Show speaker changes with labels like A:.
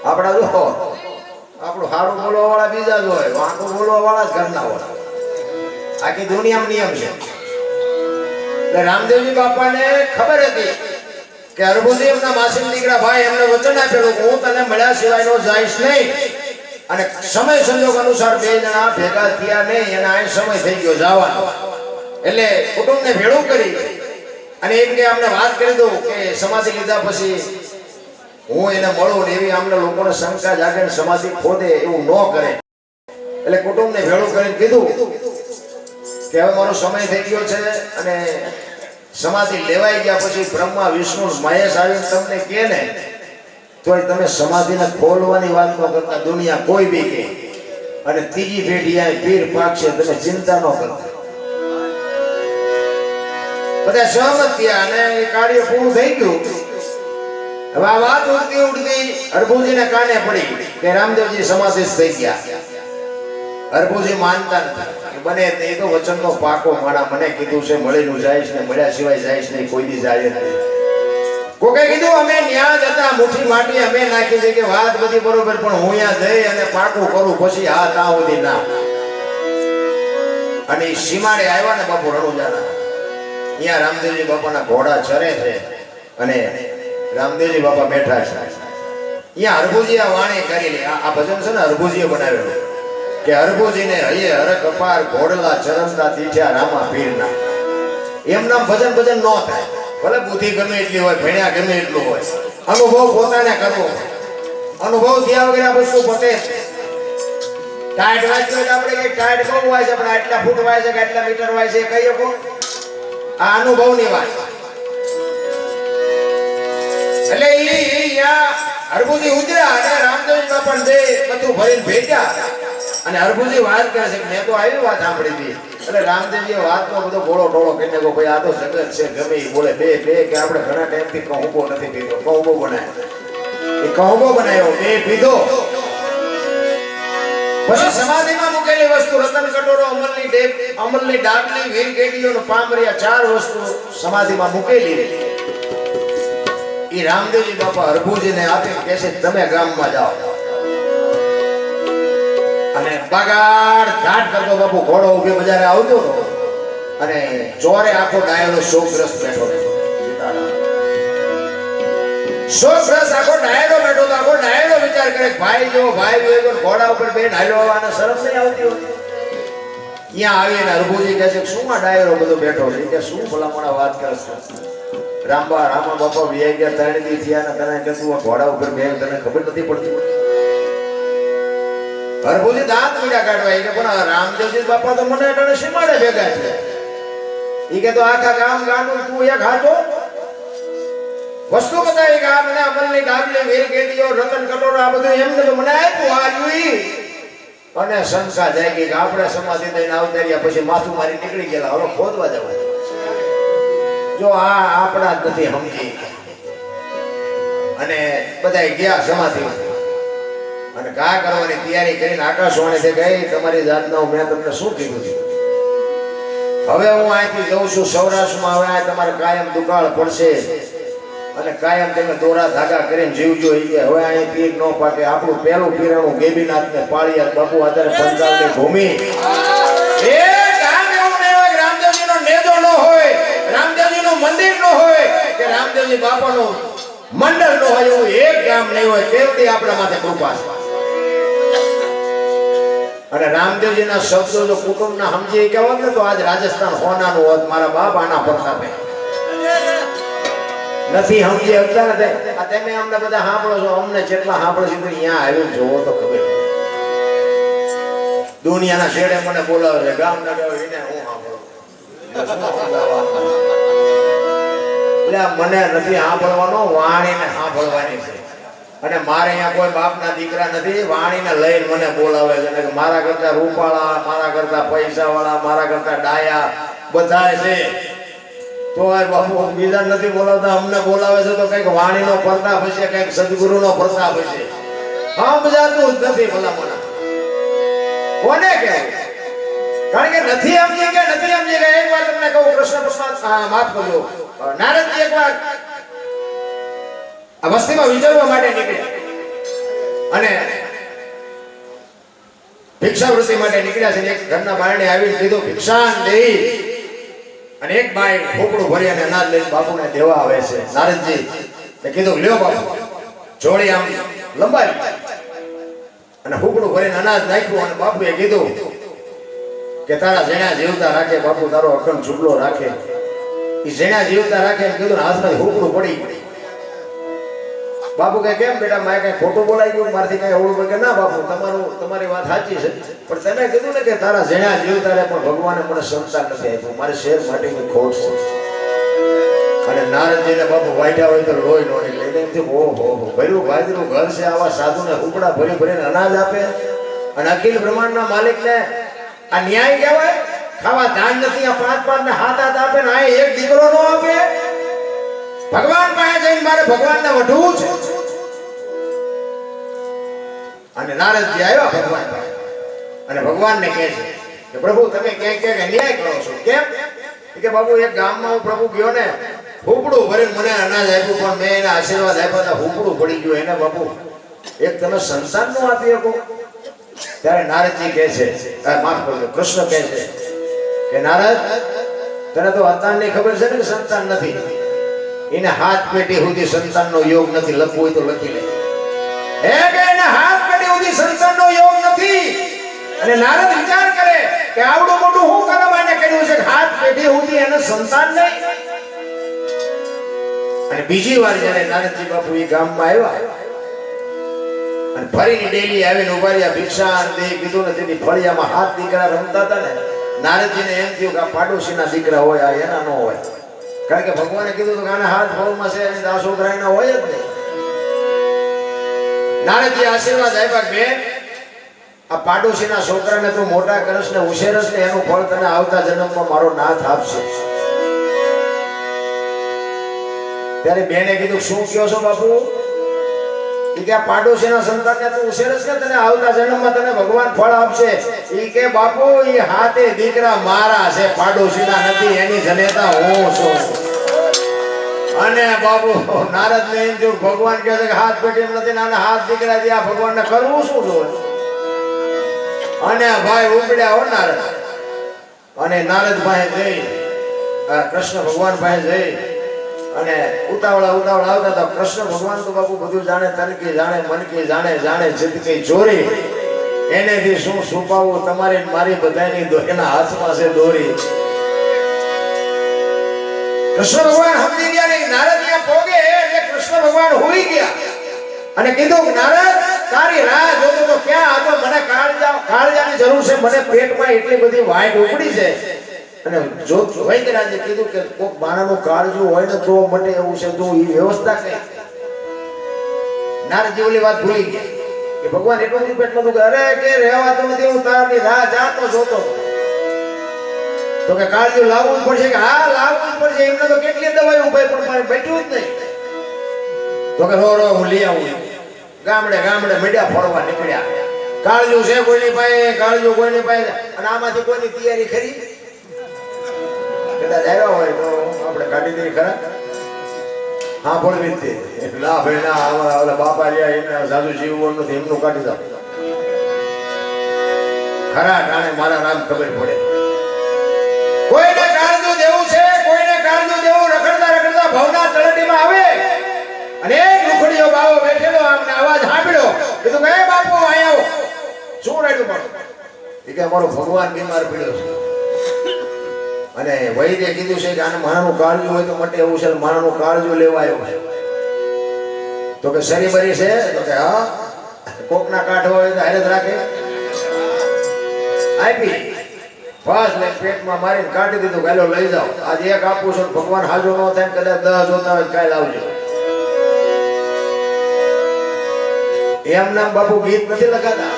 A: આપડા જો આપણું સારું બોલવા વાળા બીજા જ હોય, વાંકું બોલવા વાળા જ ઘરના હોય. આખી દુનિયામાં નિયમ છે. એટલે રામદેવજી બાપાને ખબર હતી કે અરબુજી એમના માસીના દીકરા ભાઈ એમને વચન આપેલું કે હું તને મળ્યા સિવાય નો જઈશ નહીં. અને સમય સંજોગ અનુસાર બે જણા ભેગા થયા નહીં, એના આ સમય થઈ ગયો જવાનો. એટલે કુટુંબને ભેળું કરી અને એમ કે અમને વાત કરી દઉં કે સમાધિ લીધા પછી હું એને મળું ને એવી અમને લોકોને શંકા જાગે ને સમાધિ ખોદે એવું ન કરે. એટલે કુટુંબને ભેળું કરીને કીધું કે હવે મારો સમય થઈ ગયો છે અને સમાધિ લેવાઈ ગયા પછી બ્રહ્મા વિષ્ણુ મહેશ આવીને તમને કહે ને તોય તમે સમાધિને ખોલવાની વાત ન કરતા, દુનિયા કોઈ બી કે. અને ત્રીજી પેઢી આ પીર પાકશે, તમે ચિંતા ન કરતા. બધા સહમત થયા અને એ કાર્ય પૂરું થઈ ગયું. હવે આ વાત ઉડતી ઉડતી અરબુજીને કાને પડી કે રામદેવજી સમાધિસ્થ થઈ ગયા. અરબુજી માનતા નથી, બને એ તો વચનનો પાકો માણા, મને કીધું છે મળીનું જઈશ ને મળ્યા સિવાય જઈશ નહીં, કોઈ દી જાય નહીં. કોકે કીધું અમે ન્યા જતા મુઠ્ઠી માટી અમે નાખી છે કે વાત બધી બરોબર, પણ હું ત્યાં જઈ અને પાકું કરું પછી હા ત્યાં સુધી ના. અને એ સીમાડે આવ્યા ને બાપુ રણુજાના, અહીંયા રામદેવજી બાપાના ઘોડા ચરે છે અને રામદેવજી બાપા બેઠા છે. અહીંયા હરભુજી આ વાણી કરી લે. આ ભજન છે ને હરભુજીએ બનાવેલું કે હરભુજીને હૈયે હરક અપાર ઘોડલા ચરમતા તીઠ્યા રામા પીરના. એમ નામ ભજન ભજન ન થાય, ભલે બુદ્ધિ ગમે એટલી હોય, ભણ્યા ગમે એટલું હોય, અનુભવ પોતાને કરવો. અનુભવ થયા વગર આ વસ્તુ પતે. ટાઈટ વાંચ્યો આપણે કઈ ટાઈટ બહુ વાય છે, પણ આટલા ફૂટ વાય છે કે આટલા મીટર વાય છે કહીએ કો. આ અનુભવની વાત. એટલે હરભુજી ઉતર્યા અને રામદેવજી બાપા બે બધું ભરીને ભેટ્યા અને હરભુજી વાત કરે છે મેં તો આવી વાત સાંભળી હતી. એટલે રામદેવજી વાતનો બધો ગોળો ટોળો કરીને કહો ભાઈ આ તો જગત છે, ગમે એ બોલે બે બે કે આપણે ઘણા ટાઈમથી કહુંબો નથી પીધો, કહુંબો બનાવ્યો. એ કહુંબો બનાવ્યો, બે પીધો. પછી સમાધિમાં મૂકેલી વસ્તુ રતન કટોરો, અમલની ડાબલી, વીર કેડીઓ, પામરિયા, ચાર વસ્તુ સમાધિમાં મૂકેલી. એ રામદેવજી બાપા હરભુજીને આપી કહે છે તમે ગામમાં જાઓ. અને બગાડ ઘાટ કરતો બાપુ ઘોડો ઉભે બજારે આવતો હતો અને ચોરે આખો ડાયરો શોકગ્રસ્ત બેઠો હતો. શોકગ્રસ્ત આખો ડાયરો બેઠો હતો. આખો ડાયરો વિચાર કરે ભાઈ જો ભાઈ ઘોડા ઉપર બેન હાલ્યો આવવાના શરમ નહીં આવતી હોતી. અહીંયા આવીને હરભુજી કહે છે શું આ ડાયરો બધો બેઠો છે કે શું ભલામણા વાત કરે છે. રામા બાપા વી ગયા 3 દી થયા ને તને કહેતું આ ઘોડા ઉપર બેન તને ખબર નથી પડતી. હરભુજી દાંત મીડા કાઢવા કે પણ રામદેવજી બાપા તો મને અટાણે સીમાડે ભેગા છે. ઈ કે તો આખા ગામ ગાનું તું એક હાથો વસ્તુ બતાવી કે આ મને અમલની ડાબલી, વીર કેડીઓ, રતન કટોરો આ બધું એમને તો મને આપ્યું આવ્યું. અને શંકા જાય કે આપણે સમાધિ દઈને આવતા રહ્યા પછી માથું મારી નીકળી ગયેલા, હવે ખોદવા જવા. જો આ આપણા જ નથી સમજી. અને બધા ગયા સમાધિમાં અને ઘા કરવાની તૈયારી કરીને આકાશવાણી ગઈ તમારી જાતનો મેં તમને શું કીધું છે. હવે હું અહીંથી જઉં છું સૌરાષ્ટ્રમાં, હવે આ તમારે કાયમ દુકાળ પડશે અને કાયમ તમે દોરા ધાગા કરીને જીવજો. હવે અહીં પીર ન પાકે. આપણું પહેલું પીરાણું ગેબીનાથ ને પાળિયા બાપુ આધારે પંજાબની ભૂમિ. એ ગામ એવું નહીં હોય કે રામદેવજીનો નેદો ન હોય, રામદેવજીનું મંદિર ન હોય કે રામદેવજી બાપાનું મંડળ ન હોય, એવું એક ગામ નહીં હોય. કેવડી આપણા માથે કૃપા છે. અને રામદેવજીના શબ્દો જો કુટુંબના સમજી ગયા હોત ને તો આજ રાજસ્થાન હોનાનું હોત. મારા બાપ આના પ્રતાપે નથી સમજી શકતા ને. તમે અમને બધા સાંભળો છો, અમને જેટલા સાંભળો છો અહીંયા આવ્યું જોવો તો ખબર. દુનિયાના છેડે મને બોલાવે છે, ગામ ના ગાવ એને હું સાંભળું. એટલે મને નથી સાંભળવાનો, વાણીને સાંભળવાની છે. અને મારે અહીંયા કોઈ બાપના દીકરા નથી, વાણીને લઈને મને બોલાવે છે. મારા કરતા રૂપાળા, મારા કરતા પૈસા વાળા, મારા કરતા ડાયા બધા છે. તો બાપુ બીજા નથી બોલાવતા, અમને બોલાવે છે તો કઈક વાણીનો પ્રતાપ હશે, કઈક સદગુરુનો પ્રતાપ હશે. સમજાતું જ નથી ભલામણા. કોને કહેવાય? કારણ કે નથી સમજી કે નથી સમજી કે. એક વાર તમને કહું, કૃષ્ણ પ્રસાદ માફ કરજો, નારદજી એક વાર આ વસ્તીમાં વિચરવા માટે નીકળ્યા. અને ભિક્ષાવૃત્તિ માટે નીકળ્યા છે. એક ઘરના બારણે આવીને કીધું ભિક્ષાન દઈ, અને એક બાઈ ખોપડું ભરી અને અનાજ લઈને બાપુને દેવા આવે છે. નારદજી કીધું લ્યો બાપુ, જોડી આમ લંબાવી અને ખોપડું ભરીને અનાજ નાખ્યું. અને બાપુએ કીધું કે તારા જેણા જીવતા રાખે બાપુ, તારો અખંડ ઝૂંપલો રાખે. એ જેણા જીવતા રાખે એમ કીધું ને હાથમાંથી ખોપડું પડી. બાપુ કે કેમ બેટા, મારે કઈ ખોટું બોલાઈ ગયું, મારથી કઈ અવળું? કે ના બાપુ, તમારી વાત સાચી છે, પણ તમે કીધું ને કે તારા જેણા જીવતા રહે, પણ ભગવાને મને સંતાન નથી આપ્યું, મારે શેર માટેની ખોટ છે. અને નારદજીને બાપુ વાઢ્યા હોય તો લોહી નો નીકળે. એમથી ઓહો ભર્યું ભાજરું ઘર છે, આવા સાધુને ઉપડા ભરી ભરીને અનાજ આપે. અને અખિલ બ્રહ્માંડના માલિકને આ ન્યાય કહેવાય? ખાવા ધાન નથી, આ 5-5 ને 7-8 આપે ને આ એક દીકરો નો આપે. ભગવાન પાસે જઈને મારે ભગવાનને વઢવું છે. અને નારદજી આવ્યા ભગવાન પાસે અને ભગવાનને કહે છે કે પ્રભુ તમે ક્યાંક અન્યાય કરો છો. કેમ? કે બાબુ એક ગામમાં હું પ્રભુ ગયો ને, હુપડું ભરીને મને અનાજ આપ્યું, પણ મેં એને આશીર્વાદ આપ્યા હતા, હુપડું પડી ગયું. એને બાબુ એક તમે સંતાન નું આપી શકો? ત્યારે નારદજી કહે છે, માફ કરજો, કૃષ્ણ કહે છે કે નારદ, તને તો હતાની ખબર છે ને સંતાન નથી. એને હાથ પેટી સુધી સંતાનનો યોગ નથી. લખવું હોય તો લખી લે. એને હાથ પેટી સુધી સંતાનનો યોગ નથી. અને નારદ વિચાર કરે કે આવડું મોટું હું કામ આને કર્યું છે, હાથ પેટી સુધી એને સંતાન નહીં. અને બીજી વાર જ્યારે નારદજી બાપુ એ ગામમાં આવ્યા અને ફરીની ડેલી આવીને ઉભા રહ્યા, ભિક્ષા દે કીધું ને, તેની ફળિયામાં હાથ દીકરા રમતા હતા ને, નારદજીને એમ થયું કે આ પાડોશીના દીકરા હોય, આ એના ન હોય. કારણ કે ભગવાને કીધું કે આના હાથ ભાવમાં છે, અને દાસોદરાયના હોય જ નહીં. નારદજી આશીર્વાદ આપ્યા, બેન આ પાડોશીના છોકરાને તું મોટા કરસ ને ઉછેરસ ને, એનું ફળ તને આવતા જન્મમાં મારો નાથ આપશે. ત્યારે બેને કીધું શું કહો છો બાપુ? કે આ પાડોશીના સંતાનને તું ઉછેરસ ને, તને આવતા જન્મમાં તને ભગવાન ફળ આપશે. ઈ કે બાપુ ઈ હાથે દીકરા મારા છે, પાડોશીના નથી, એની જનેતા હું છું. અને બાપુ નારદ ને એમ જો ભગવાન કહે છે કે હાથ પેટી નથી, નાના હાથ દીકરા છે, આ ભગવાનને કરવું શું જોઈએ? અને ભાઈ ઉપડ્યા હો નારદ. અને નારદ પાસે જઈ, કૃષ્ણ ભગવાન પાસે જઈ અને ઉતાવળા આવતા હતા. કૃષ્ણ ભગવાન તો બાપુ બધું જાણે, તનકી જાણે, મનકી જાણે, જાણે જીતકી ચોરી. એનેથી શું છુપાવવું, તમારી મારી બધાની એના હાથમાં છે દોરી. કૃષ્ણ ભગવાન સમજી ગયા નહીં. નારદ ત્યાં પોગે એટલે કૃષ્ણ ભગવાન હોઈ ગયા અને કીધું, નારદ તારી રાહ જોતો તો ક્યાં હતો? મને કાળજાની જરૂર છે, મને પેટમાં એટલી બધી વાઈટ ઉપડી છે. અને જો વૈદ્યરાજે કીધું કે કોક બાણાનું કાળજું હોય ને તો મટે એવું છે, તું એ વ્યવસ્થા કરી. નારદજી ઓલી વાત ભૂલી ગયા કે ભગવાન એટલું બધું પેટમાં દુખે. અરે કે રહેવાતું નથી, હું તારની રાહ જાતો જોતો. તો કે કાળજું લાવવું જ પડશે. કે હા લાવવું જ પડશે. એમને તો કેટલી દવાઈ ઉપાય પણ બેઠું જ નહીં. તો કે રો હું લઈ આવું. ગામડે મીડિયા ફોડવા નીકળ્યા. કાળજું છે કોઈની પાસે, કાળજું કોઈની પાસે. અને આમાંથી કોઈની તૈયારી ખરી? કદાચ આવ્યા હોય તો આપણે કાઢી દઈએ ખરા? હા પડવી જ ના ભાઈ ના, ઓલા બાપા રહ્યા એમને સાધુ જીવવું નથી, એમનું કાઢી દો ખરા. ટાણે મારા નામ ખબર પડે. કોઈને કાળજું દેવું છે, કોઈને કાળજું દેવું. રખડતા ભવના તળેટીમાં આવે અને એક લુખડીયો બાવો બેઠેલો, આમને અવાજ સાંભળ્યો. કીધું કે બાપુ અહીંયા આવો. શું રાડ્યું પણ? એ કે અમારો ભગવાન બીમાર પડ્યો છે. અને વૈદ્ય કીધું છે કે આને માણાનું કાળજું હોય તો મટે એવું છે, માણાનું કાળજું લેવા આવ્યો. તો કે શરી બરી છે? તો કે હા. કોકના કાઢ હોય તો હારે જ રાખે. આપી ફાસ ને પેટમાં મારીને કાઢી દીધું. ગાલો લઈ જાઓ, આજે એક આપું છું, ભગવાન હાજો ન થાય, કદાચ 10 જોતા હોય કાલ આવજો. એમ નામ બાપુ ગીત નથી લખાતા.